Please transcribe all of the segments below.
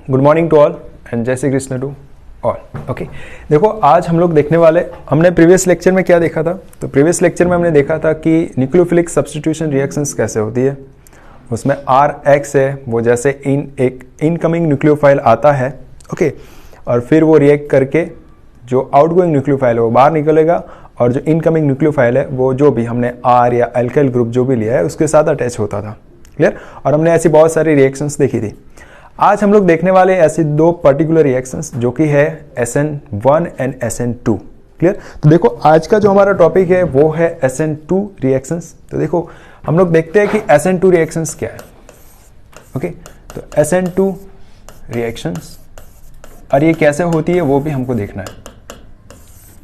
Good morning to all and Jai Shri Krishna to all. Okay, देखो आज हम लोग देखने वाले, हमने प्रीवियस लेक्चर में क्या देखा था। तो प्रीवियस लेक्चर में हमने देखा था कि न्यूक्लियोफिलिक सब्स्टिट्यूशन रिएक्शंस कैसे होती है। उसमें Rx है वो जैसे एक इनकमिंग न्यूक्लियोफाइल आता है, ओके, और फिर वो रिएक्ट करके जो आउटगोइंग न्यूक्लियोफाइल है वो बाहर निकलेगा और जो इनकमिंग न्यूक्लियोफाइल है वो जो भी हमने R या अल्काइल ग्रुप जो भी लिया है उसके साथ अटैच होता था। क्लियर? और हमने ऐसी बहुत सारी रिएक्शंस देखी थी। आज हम लोग देखने वाले ऐसी दो पर्टिकुलर रिएक्शंस जो कि है SN1 एंड SN2। क्लियर? तो देखो आज का जो हमारा टॉपिक है वो है SN2 रिएक्शंस। तो देखो हम लोग देखते हैं कि SN2 रिएक्शंस क्या है। ओके, तो SN2 रिएक्शंस और ये कैसे होती है वो भी हमको देखना है।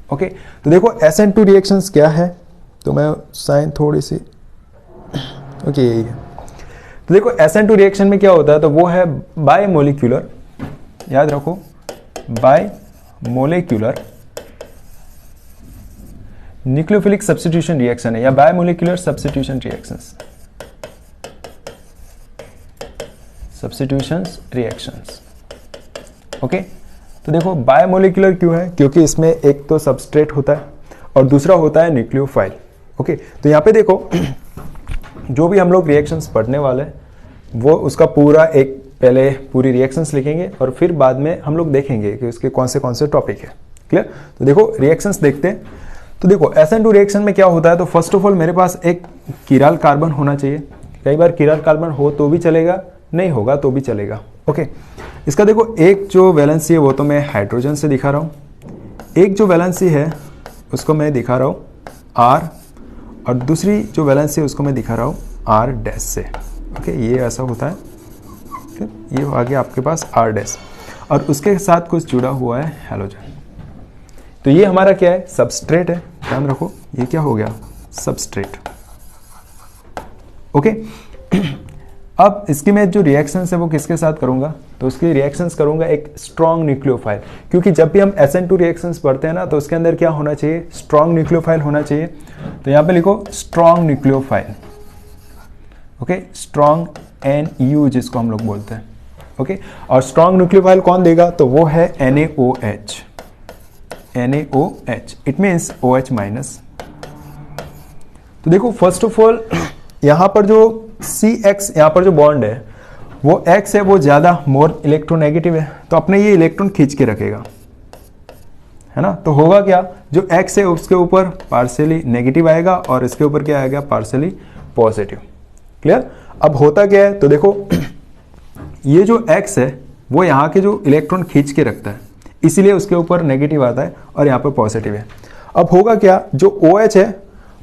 ओके, तो देखो SN2 रिएक्शंस क्या है, तो मैं साइन थोड़ी सी ओके यही है। तो देखो SN2 रिएक्शन में क्या होता है, तो वो है बायमोलिक्यूलर, याद रखो बायमोलिक्यूलर न्यूक्लियोफिलिक सब्स्टिट्यूशन रिएक्शन है या bimolecular substitution reactions, substitutions reactions. Okay, तो देखो बायमोलिक्यूलर क्यों है, क्योंकि इसमें एक तो सबस्ट्रेट होता है और दूसरा होता है न्यूक्लियोफाइल। ओके, तो यहाँ पे देखो जो भी हम लोग रिएक्शंस पढ़ने वाले वो उसका पूरा एक पहले पूरी रिएक्शंस लिखेंगे और फिर बाद में हम लोग देखेंगे कि उसके कौन से टॉपिक है। क्लियर? तो देखो रिएक्शंस देखते हैं। तो देखो SN2 रिएक्शन में क्या होता है, तो फर्स्ट ऑफ ऑल मेरे पास एक कीराल कार्बन होना चाहिए। कई बार कीराल कार्बन हो तो भी चलेगा, नहीं होगा तो भी चलेगा। ओके, इसका देखो एक जो वैलेंसी है वो तो मैं हाइड्रोजन से दिखा रहा हूँ, एक जो वैलेंसी है उसको मैं दिखा रहा हूँ R, और दूसरी जो वैलेंसी है उसको मैं दिखा रहा हूँ R डैश से। ओके, ये ऐसा होता है। ये आ गया आपके पास R डैश और उसके साथ कुछ जुड़ा हुआ है हैलोजन। तो ये हमारा क्या है, सबस्ट्रेट है। ध्यान रखो ये क्या हो गया, सबस्ट्रेट। ओके, अब इसकी मैं जो रिएक्शंस है वो किसके साथ करूंगा, तो उसकी रिएक्शंस करूंगा एक स्ट्रॉन्ग न्यूक्लियोफाइल, क्योंकि जब भी हम SN2 रिएक्शंस पढ़ते हैं ना तो उसके अंदर क्या होना चाहिए, स्ट्रॉन्ग न्यूक्लियोफाइल होना चाहिए। तो यहाँ पे लिखो strong nucleophile. Okay, strong NU जिसको हम लोग बोलते हैं। ओके, और स्ट्रॉन्ग न्यूक्लियोफाइल कौन देगा, तो वो है NaOH। NaOH it means OH minus. तो देखो फर्स्ट ऑफ ऑल यहाँ पर जो CX यहाँ पर जो बॉन्ड है वो X है, वो ज्यादा मोर इलेक्ट्रोनेगेटिव है, तो अपने ये इलेक्ट्रॉन खींच के रखेगा, है ना। तो होगा क्या, जो X है उसके ऊपर पार्शियली नेगेटिव आएगा और इसके ऊपर क्या आएगा, पार्शियली पॉजिटिव। क्लियर? अब होता क्या है, तो देखो ये जो X है वो यहाँ के जो इलेक्ट्रॉन खींच के रखता है, इसीलिए उसके ऊपर नेगेटिव आता है और यहाँ पर पॉजिटिव है। अब होगा क्या, जो OH है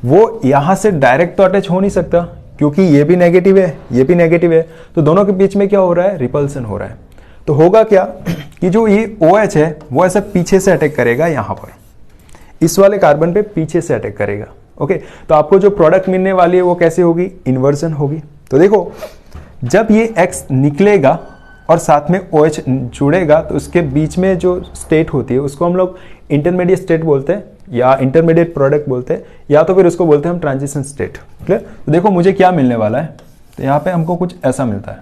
वो यहाँ से डायरेक्ट तो अटैच हो नहीं सकता, क्योंकि ये भी नेगेटिव है ये भी नेगेटिव है, तो दोनों के बीच में क्या हो रहा है, रिपल्सन हो रहा है। तो होगा क्या कि जो ये OH है वो ऐसा पीछे से अटैक करेगा, यहाँ पर इस वाले कार्बन पे पीछे से अटैक करेगा। ओके, तो आपको जो प्रोडक्ट मिलने वाली है वो कैसे होगी, इन्वर्जन होगी। तो देखो जब ये X निकलेगा और साथ में OH जुड़ेगा तो उसके बीच में जो स्टेट होती है उसको हम लोग इंटरमीडिएट स्टेट बोलते हैं या इंटरमीडिएट प्रोडक्ट बोलते हैं, या तो फिर उसको बोलते हैं हम ट्रांजिशन स्टेट। क्लियर? तो देखो मुझे क्या मिलने वाला है, तो यहाँ पे हमको कुछ ऐसा मिलता है,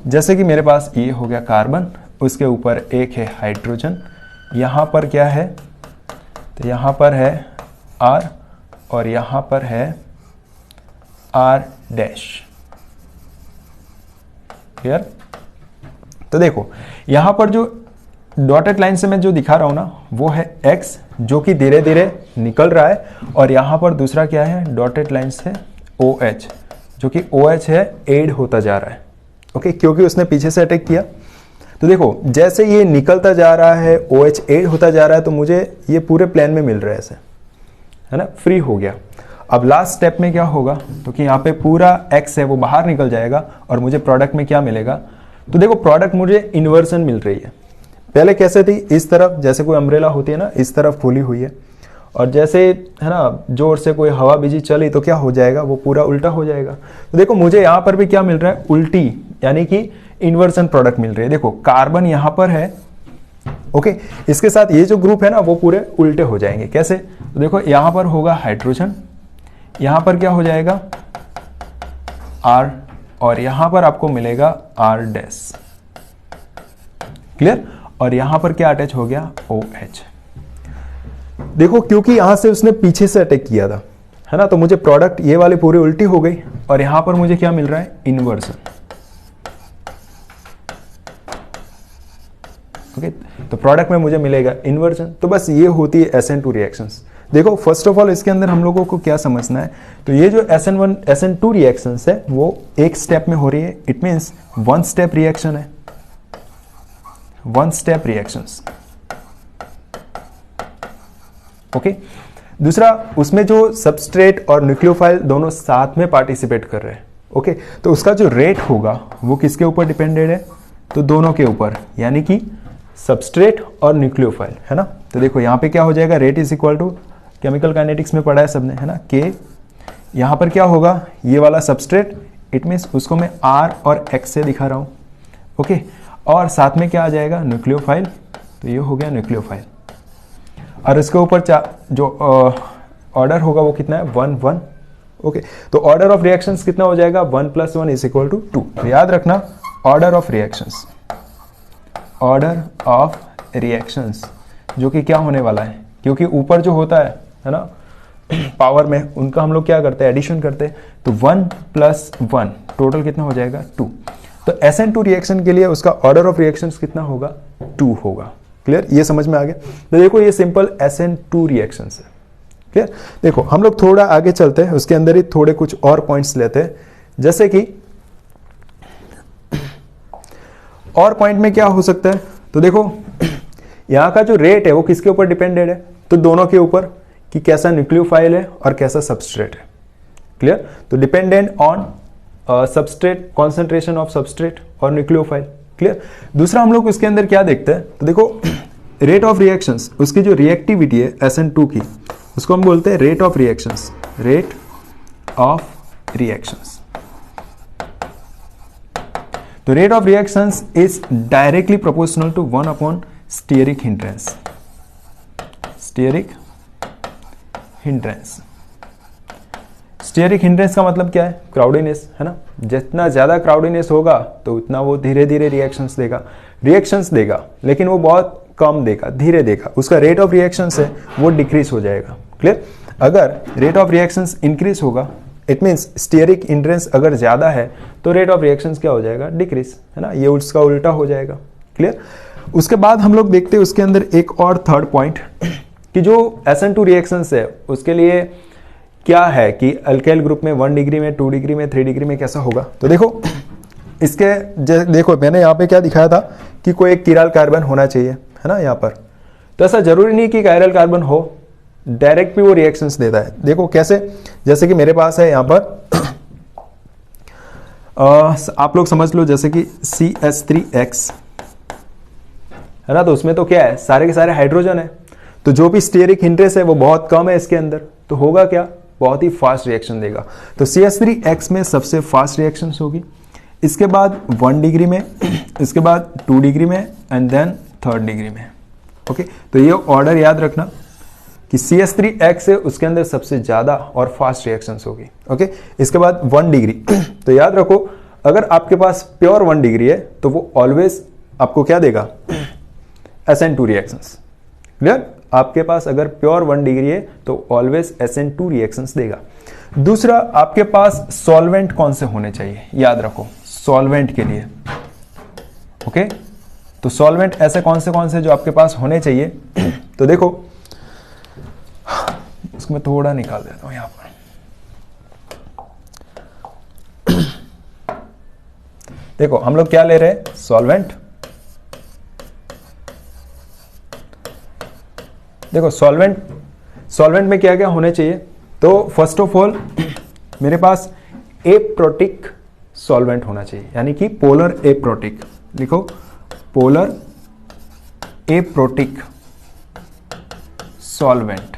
जैसे कि मेरे पास ये हो गया कार्बन, उसके ऊपर एक है हाइड्रोजन, यहाँ पर क्या है, तो यहाँ पर है R और यहाँ पर है R डैश। क्लियर? तो देखो यहाँ पर जो डॉटेड लाइन से मैं जो दिखा रहा हूं ना वो है X जो कि धीरे धीरे निकल रहा है, और यहाँ पर दूसरा क्या है, डॉटेड लाइन से OH जो कि OH है, एड होता जा रहा है। ओके, क्योंकि उसने पीछे से अटैक किया। तो देखो जैसे ये निकलता जा रहा है, OH एड होता जा रहा है, तो मुझे ये पूरे प्लेन में मिल रहा है ऐसे, है ना, फ्री हो गया। अब लास्ट स्टेप में क्या होगा, तो कि यहाँ पे पूरा X है वो बाहर निकल जाएगा और मुझे प्रोडक्ट में क्या मिलेगा, तो देखो प्रोडक्ट मुझे इन्वर्सन मिल रही है। पहले कैसे थी, इस तरफ जैसे कोई अम्ब्रेला होती है ना, इस तरफ खुली हुई है, और जैसे है ना जोर से कोई हवा बीजी चली तो क्या हो जाएगा, वो पूरा उल्टा हो जाएगा। तो देखो मुझे यहाँ पर भी क्या मिल रहा है, उल्टी, यानी कि इन्वर्सन प्रोडक्ट मिल रही है। देखो कार्बन यहाँ पर है, ओके, इसके साथ ये जो ग्रुप है ना वो पूरे उल्टे हो जाएंगे। कैसे, तो देखो यहाँ पर होगा हाइड्रोजन, यहाँ पर क्या हो जाएगा R, और यहां पर आपको मिलेगा R डैश। क्लियर। और यहां पर क्या अटैच हो गया, OH। देखो क्योंकि यहां से उसने पीछे से अटैक किया था, है ना, तो मुझे प्रोडक्ट ये वाली पूरी उल्टी हो गई और यहां पर मुझे क्या मिल रहा है, इन्वर्सन। ओके, तो प्रोडक्ट में मुझे मिलेगा इन्वर्जन। तो बस ये होती है SN2 रिएक्शंस। देखो फर्स्ट ऑफ ऑल इसके अंदर हम लोगों को क्या समझना है, तो ये जो SN1 SN2 रिएक्शंस है वो एक स्टेप में हो रही है, it means one step reaction है, वन स्टेप रिएक्शंस। ओके, दूसरा उसमें जो सबस्ट्रेट और न्यूक्लियोफाइल दोनों साथ में पार्टिसिपेट कर रहे हैं। ओके, तो उसका जो रेट होगा वो किसके ऊपर डिपेंडेड है, तो दोनों के ऊपर, यानी कि सबस्ट्रेट और न्यूक्लियोफाइल, है ना। तो देखो यहाँ पे क्या हो जाएगा, rate is equal to, chemical kinetics में पढ़ा है सबने, है ना, के। यहाँ पर क्या होगा, ये वाला सबस्ट्रेट, इट मीन्स उसको मैं R और X से दिखा रहा हूँ। ओके, और साथ में क्या आ जाएगा, न्यूक्लियोफाइल, तो ये हो गया न्यूक्लियोफाइल। और इसके ऊपर जो ऑर्डर होगा वो कितना है, 1 1। ओके, तो ऑर्डर ऑफ रिएक्शंस कितना हो जाएगा, 1 + 1 = 2। तो याद रखना, order of reactions, order of reactions जो कि क्या होने वाला है, क्योंकि ऊपर जो होता है ना पावर में, उनका हम लोग क्या करते हैं, एडिशन करते हैं। तो 1 + 1 टोटल कितना हो जाएगा, 2। तो SN2 रिएक्शन के लिए उसका ऑर्डर ऑफ रिएक्शंस कितना होगा, 2 होगा। क्लियर, ये समझ में आ गया। तो देखो ये सिंपल SN2 रिएक्शंस है। क्लियर, देखो हम लोग थोड़ा आगे चलते हैं, उसके अंदर ही थोड़े कुछ और पॉइंट्स लेते हैं, जैसे कि और पॉइंट में क्या हो सकता है, तो देखो यहाँ का जो रेट है वो किसके ऊपर डिपेंडेड है, तो दोनों के ऊपर, कि कैसा न्यूक्लियोफाइल है और कैसा सबस्ट्रेट है। क्लियर, तो dependent on substrate, concentration of substrate और न्यूक्लियोफाइल। क्लियर, दूसरा हम लोग इसके अंदर क्या देखते हैं, तो देखो रेट ऑफ रिएक्शंस, उसकी जो रिएक्टिविटी है SN2 की, उसको हम बोलते हैं rate of reactions, rate of reactions. तो rate of reactions is directly proportional to 1 steric hindrance, steric hindrance. Steric hindrance का मतलब क्या है, क्राउडीनेस, है ना। जितना ज्यादा क्राउडीनेस होगा तो उतना वो धीरे धीरे रिएक्शंस देगा, लेकिन वो बहुत कम देगा, धीरे देगा, उसका रेट ऑफ रिएक्शंस है वो डिक्रीज हो जाएगा। क्लियर, अगर रेट ऑफ रिएक्शंस इंक्रीज होगा, इट मीन्स स्टीयरिक हिंड्रेंस अगर ज्यादा है तो रेट ऑफ रिएक्शंस क्या हो जाएगा, डिक्रीज, है ना, ये उसका उल्टा हो जाएगा। क्लियर, उसके बाद हम लोग देखते हैं उसके अंदर एक और थर्ड पॉइंट, कि जो SN2 रिएक्शंस है उसके लिए क्या है, कि अल्काइल ग्रुप में 1 डिग्री में, 2 डिग्री में, 3 डिग्री में कैसा होगा। तो देखो इसके देखो मैंने यहाँ पे क्या दिखाया था, कि कोई एक किराल कार्बन होना चाहिए, है ना, यहाँ पर। तो ऐसा जरूरी नहीं कि कायरल कार्बन हो, डायरेक्ट भी वो रिएक्शंस देता है। देखो कैसे, जैसे कि मेरे पास है यहाँ पर आप लोग समझ लो, जैसे कि CH3X, है ना, तो उसमें तो क्या है, सारे के सारे हाइड्रोजन है, तो जो भी स्टीयरिक हिंड्रेंस है वो बहुत कम है इसके अंदर, तो होगा क्या, बहुत ही फास्ट रिएक्शन देगा। तो CH3X में सबसे फास्ट रिएक्शंस होगी, इसके बाद 1 डिग्री में, इसके बाद 2 डिग्री में, एंड देन 3rd डिग्री में। ओके, तो ये ऑर्डर याद रखना कि CH3X है उसके अंदर सबसे ज्यादा और फास्ट रिएक्शंस होगी। ओके, इसके बाद 1 डिग्री तो याद रखो, अगर आपके पास प्योर 1 डिग्री है तो वो ऑलवेज आपको क्या देगा, SN2 रिएक्शंस। क्लियर, आपके पास अगर प्योर 1 डिग्री है तो ऑलवेज SN2 रिएक्शंस देगा। दूसरा, आपके पास सॉल्वेंट कौन से होने चाहिए, याद रखो सॉल्वेंट के लिए। ओके, तो सॉल्वेंट ऐसे कौन से जो आपके पास होने चाहिए, तो देखो इसको मैं थोड़ा निकाल देता हूं यहां पर। देखो हम लोग क्या ले रहे हैं, सॉल्वेंट। देखो सॉल्वेंट में क्या क्या होने चाहिए, तो फर्स्ट ऑफ ऑल मेरे पास एप्रोटिक सॉल्वेंट होना चाहिए, यानी कि पोलर एप्रोटिक। लिखो polar aprotic solvent.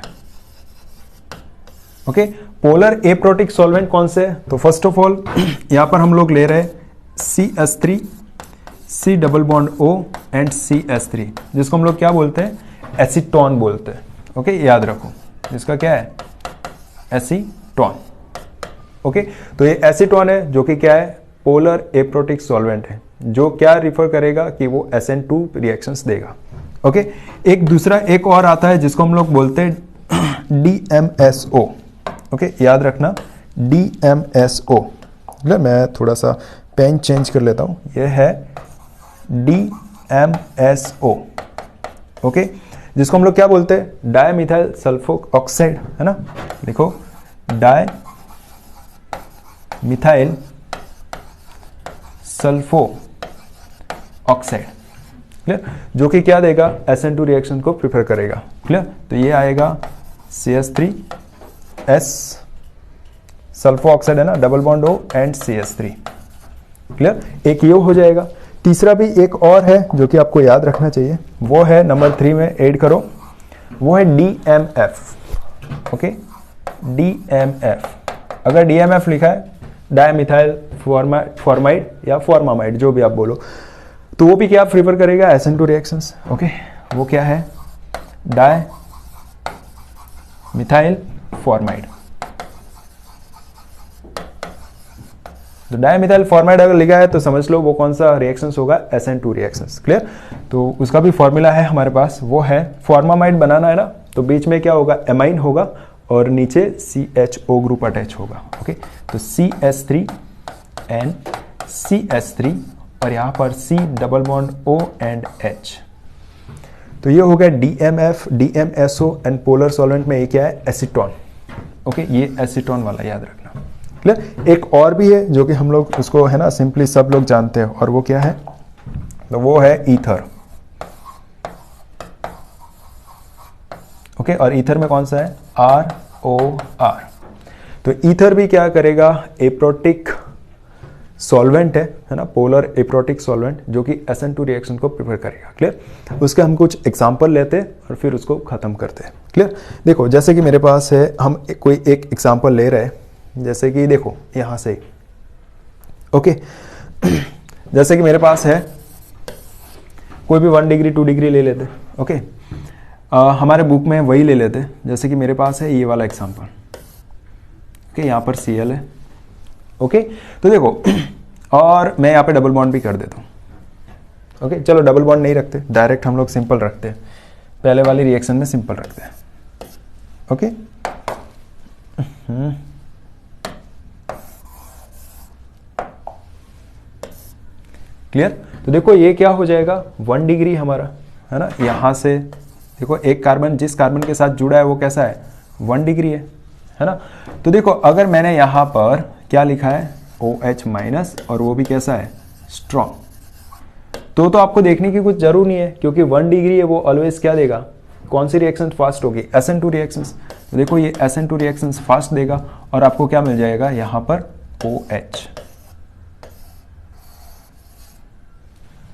Okay, polar aprotic solvent कौन से, तो फर्स्ट ऑफ ऑल यहां पर हम लोग ले रहे हैं CH3, C+O एंड CH3, जिसको हम लोग क्या बोलते हैं, एसीटोन बोलते हैं। ओके, याद रखो इसका क्या है, एसीटोन। ओके, तो ये एसीटोन है जो कि क्या है, पोलर एप्रोटिक सॉल्वेंट है। जो क्या रिफर करेगा कि वो SN2 रिएक्शंस देगा। ओके, एक दूसरा एक और आता है जिसको हम लोग बोलते हैं DMSO। ओके, याद रखना DMSO। मैं थोड़ा सा पेन चेंज कर लेता हूं, ये है DMSO। ओके, जिसको हम लोग क्या बोलते हैं, डायमिथाइल सल्फो ऑक्साइड, है ना। देखो di methyl sulpho oxide, clear, जो कि क्या देगा, SN2 रिएक्शन को प्रिफर करेगा। क्लियर, तो ये आएगा CH3S सल्फो ऑक्साइड, है ना, double bond O and CH3। Clear, एक ये हो जाएगा। तीसरा भी एक और है जो कि आपको याद रखना चाहिए, वो है नंबर 3 में ऐड करो, वो है DMF। ओके, DMF, अगर DMF लिखा है डायमिथाइल फॉर्माइड या फॉर्मामाइड, जो भी आप बोलो, तो वो भी क्या प्रिफर करेगा, SN2 रिएक्शंस। ओके, वो क्या है, डाई मिथाइल फॉर्माइड। तो डायमिथाइल फॉर्माइड अगर लिखा है तो समझ लो वो कौन सा रिएक्शंस होगा, SN2 रिएक्शंस। क्लियर, तो उसका भी फॉर्मूला है हमारे पास, वो है फॉर्मामाइड बनाना है ना, तो बीच में क्या होगा, एमाइन होगा और नीचे CHO ग्रुप अटैच होगा। ओके, तो CH3 एंड CH3 और यहाँ पर C double bond O and H। तो ये हो गया DMF, DMSO and polar solvent में ये क्या है, एसीटोन। ओके, ये एसीटोन वाला याद रखना। क्लियर, एक और भी है जो कि हम लोग उसको, है ना, सिंपली सब लोग जानते हैं, और वो क्या है, तो वो है ईथर। ओके, और ईथर में कौन सा है, ROR। तो ईथर भी क्या करेगा, एप्रोटिक सॉल्वेंट है ना, पोलर एप्रोटिक सॉल्वेंट, जो कि SN2 रिएक्शन को प्रिफर करेगा। क्लियर, उसके हम कुछ एग्जांपल लेते हैं और फिर उसको खत्म करते हैं। क्लियर, देखो जैसे कि मेरे पास है, हम कोई एक एग्जांपल ले रहे हैं, जैसे कि देखो यहां से, ओके, जैसे कि मेरे पास है कोई भी 1 डिग्री 2 डिग्री ले लेते। ओके, हमारे बुक में वही ले लेते, जैसे कि मेरे पास है ये वाला एग्जांपल। ओके, यहाँ पर Cl है। ओके, तो देखो, और मैं यहाँ पे डबल बॉन्ड भी कर देता हूँ। ओके, चलो डबल बॉन्ड नहीं रखते, डायरेक्ट हम लोग सिंपल रखते हैं, पहले वाली रिएक्शन में सिंपल रखते हैं। ओके, क्लियर, तो देखो ये क्या हो जाएगा, 1 डिग्री हमारा, है ना, यहां से देखो एक कार्बन जिस कार्बन के साथ जुड़ा है वो कैसा है, 1 डिग्री है ना। तो देखो अगर मैंने यहां पर क्या लिखा है, OH माइनस, और वो भी कैसा है, स्ट्रॉन्ग, तो आपको देखने की कुछ जरूर नहीं है, क्योंकि 1 डिग्री है, वो ऑलवेज क्या देगा, कौन सी रिएक्शन फास्ट होगी, SN2 रिएक्शंस। तो देखो ये SN2 रिएक्शंस फास्ट देगा, और आपको क्या मिल जाएगा यहां पर, OH।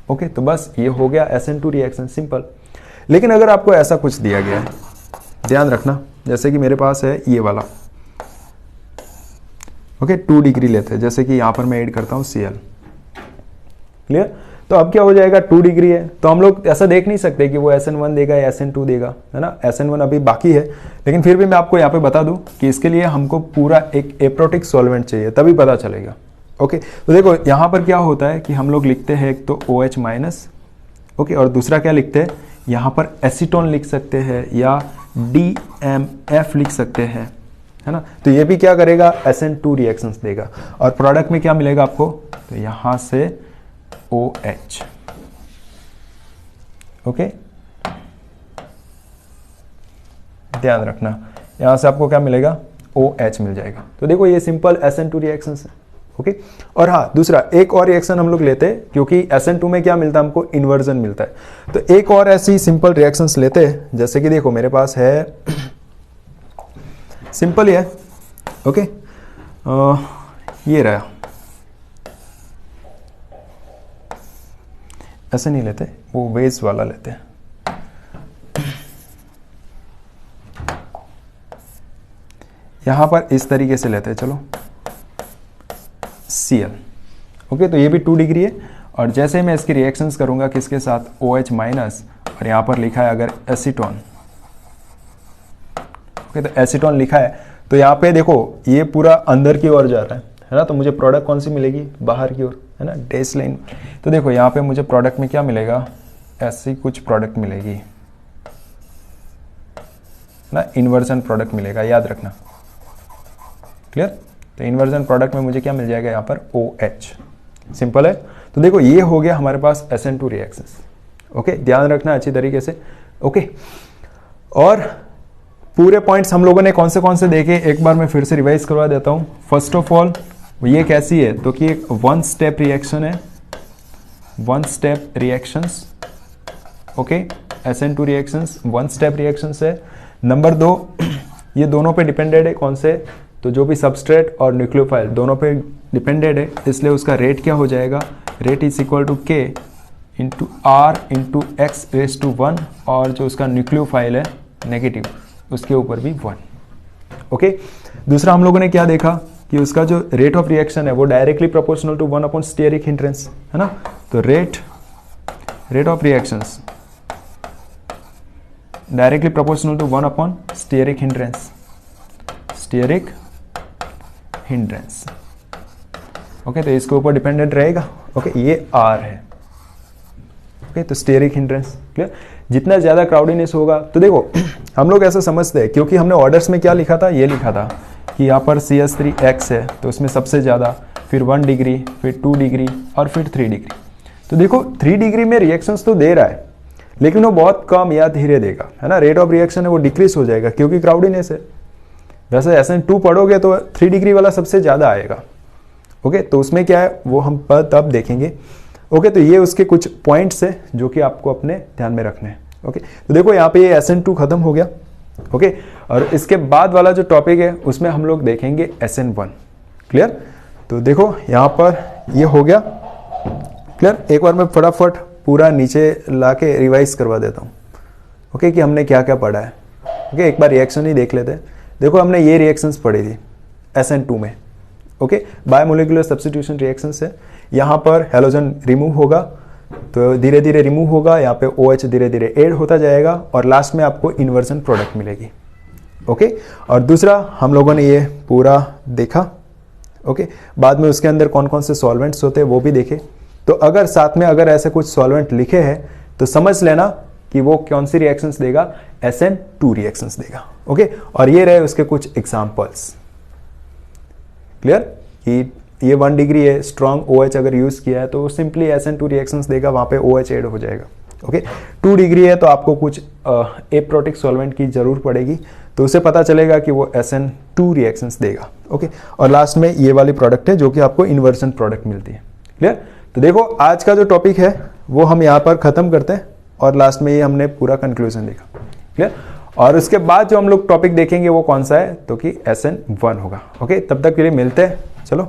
ओके, तो बस ये हो गया SN2 रिएक्शन, सिंपल। लेकिन अगर आपको ऐसा कुछ दिया गया है, ध्यान रखना, जैसे कि मेरे पास है ये वाला, ओके, 2 डिग्री लेते हैं, जैसे कि यहां पर मैं ऐड करता हूं Cl। क्लियर, तो अब क्या हो जाएगा, 2 डिग्री है, तो हम लोग ऐसा देख नहीं सकते कि वो SN1 देगा या SN2 देगा, है ना, SN1 अभी बाकी है। लेकिन फिर भी मैं आपको यहाँ पे बता दूं कि इसके लिए हमको पूरा एक एप्रोटिक सॉल्वेंट चाहिए, तभी पता चलेगा। ओके, तो देखो यहाँ पर क्या होता है कि हम लोग लिखते हैं एक तो OH माइनस, ओके, और दूसरा क्या लिखते हैं, यहाँ पर एसीटोन लिख सकते हैं या DMF लिख सकते हैं, है ना। तो ये भी क्या करेगा, SN2 रिएक्शंस देगा, और प्रोडक्ट में क्या मिलेगा आपको, तो यहां से OH। ओके, ध्यान रखना, यहां से आपको क्या मिलेगा, OH मिल जाएगा। तो देखो ये सिंपल SN2 रिएक्शंस है। ओके, और हाँ, दूसरा एक और रिएक्शन हम लोग लेते हैं, क्योंकि SN2 में क्या मिलता है हमको, इन्वर्जन मिलता है। तो एक और ऐसी सिंपल रिएक्शंस लेते हैं, जैसे कि देखो मेरे पास है, सिंपल ही है। ओके, ये रहा, ऐसे नहीं लेते, वो वेज वाला लेते हैं। यहां पर इस तरीके से लेते हैं, चलो Cl। ओके, तो ये भी 2 डिग्री है, और जैसे मैं इसकी रिएक्शंस करूंगा किसके साथ, OH माइनस, और यहां पर लिखा है अगर एसीटोन। ओके, तो एसीटोन लिखा है, तो यहाँ पे देखो ये पूरा अंदर की ओर जा रहा है ना, तो मुझे प्रोडक्ट कौन सी मिलेगी, बाहर की ओर, है ना, डैश लाइन। तो देखो यहाँ पे मुझे प्रोडक्ट में क्या मिलेगा, ऐसी कुछ प्रोडक्ट मिलेगी ना, इन्वर्जन प्रोडक्ट मिलेगा, याद रखना, क्लियर। तो इन्वर्जन प्रोडक्ट में मुझे क्या मिल जाएगा यहाँ पर, OH। सिंपल है। तो देखो ये हो गया हमारे पास SN2 रिएक्शंस। ओके, ध्यान रखना अच्छी तरीके से। ओके, और पूरे पॉइंट्स हम लोगों ने कौन से देखे, एक बार मैं फिर से रिवाइज करवा देता हूँ। फर्स्ट ऑफ ऑल ये कैसी है, तो कि एक 1 स्टेप रिएक्शन है, 1 step reactions. Okay, SN2 reactions 1 step reactions है। नंबर 2, ये दोनों पे डिपेंडेड है, कौन से, तो जो भी सबस्ट्रेट और न्यूक्लियोफाइल दोनों पे डिपेंडेड है, इसलिए उसका रेट क्या हो जाएगा, rate is equal to K into R into X⁻⁴, और जो उसका न्यूक्लियोफाइल है नेगेटिव, उसके ऊपर भी 1। ओके, दूसरा हम लोगों ने क्या देखा कि उसका जो रेट ऑफ रिएक्शन है वो directly proportional to 1 upon steric hindrance, है ना। तो rate of reactions directly proportional to 1 upon steric hindrance. Okay, तो इसके ऊपर डिपेंडेंट रहेगा। ओके, ये R है। ओके, तो स्टेरिक हिंड्रेंस, क्लियर। जितना ज्यादा क्राउडीनेस होगा, तो देखो हम लोग ऐसा समझते हैं, क्योंकि हमने ऑर्डर्स में क्या लिखा था, ये लिखा था कि यहाँ पर CH3X है, तो उसमें सबसे ज्यादा, फिर 1 डिग्री, फिर 2 डिग्री और फिर 3 डिग्री। तो देखो 3 डिग्री में रिएक्शंस तो दे रहा है, लेकिन वो बहुत कम या धीरे देगा, है ना। रेट ऑफ रिएक्शन है वो डिक्रीज हो जाएगा क्योंकि क्राउडीनेस है। वैसे SN2 पढ़ोगे तो 3 डिग्री वाला सबसे ज्यादा आएगा। ओके, तो उसमें क्या है वो हम तब देखेंगे। ओके, तो ये उसके कुछ पॉइंट्स है जो कि आपको अपने ध्यान में रखने हैं। ओके, तो देखो यहाँ पे ये SN2 खत्म हो गया। ओके, और इसके बाद वाला जो टॉपिक है उसमें हम लोग देखेंगे SN1, क्लियर। तो देखो यहाँ पर ये हो गया, क्लियर। एक बार मैं फटाफट पूरा नीचे लाके रिवाइज करवा देता हूँ। ओके, कि हमने क्या क्या पढ़ा है। ओके, एक बार रिएक्शन ही देख लेते हैं। देखो हमने ये रिएक्शंस पढ़ी थी SN2 में। ओके, बायोमोलिकुलर सब्स्टिट्यूशन रिएक्शंस है। यहाँ पर हैलोजन रिमूव होगा, तो धीरे धीरे रिमूव होगा, यहाँ पे OH धीरे धीरे ऐड होता जाएगा और लास्ट में आपको इन्वर्जन प्रोडक्ट मिलेगी। ओके, और दूसरा हम लोगों ने ये पूरा देखा। ओके, बाद में उसके अंदर कौन कौन से सॉल्वेंट्स होते हैं वो भी देखे। तो अगर साथ में अगर ऐसे कुछ सॉल्वेंट लिखे हैं तो समझ लेना कि वो कौन सी रिएक्शंस देगा, SN2 रिएक्शंस देगा। ओके, और ये रहे उसके कुछ एग्जांपल्स, क्लियर। कि ये 1 डिग्री है, स्ट्रॉन्ग OH अगर यूज किया है तो सिंपली SN2 रिएक्शंस देगा, वहां पे OH ऐड हो जाएगा। ओके, 2 डिग्री है तो आपको कुछ एप्रोटिक सॉल्वेंट की जरूरत पड़ेगी, तो उसे पता चलेगा कि वो SN2 रिएक्शंस देगा। ओके, और लास्ट में ये वाली प्रोडक्ट है जो कि आपको इन्वर्जन प्रोडक्ट मिलती है, क्लियर। तो देखो आज का जो टॉपिक है वो हम यहाँ पर खत्म करते हैं और लास्ट में ये हमने पूरा कंक्लूजन देखा, क्लियर। और उसके बाद जो हम लोग टॉपिक देखेंगे वो कौन सा है, तो कि SN1 होगा। ओके, तब तक के लिए मिलते हैं, चलो।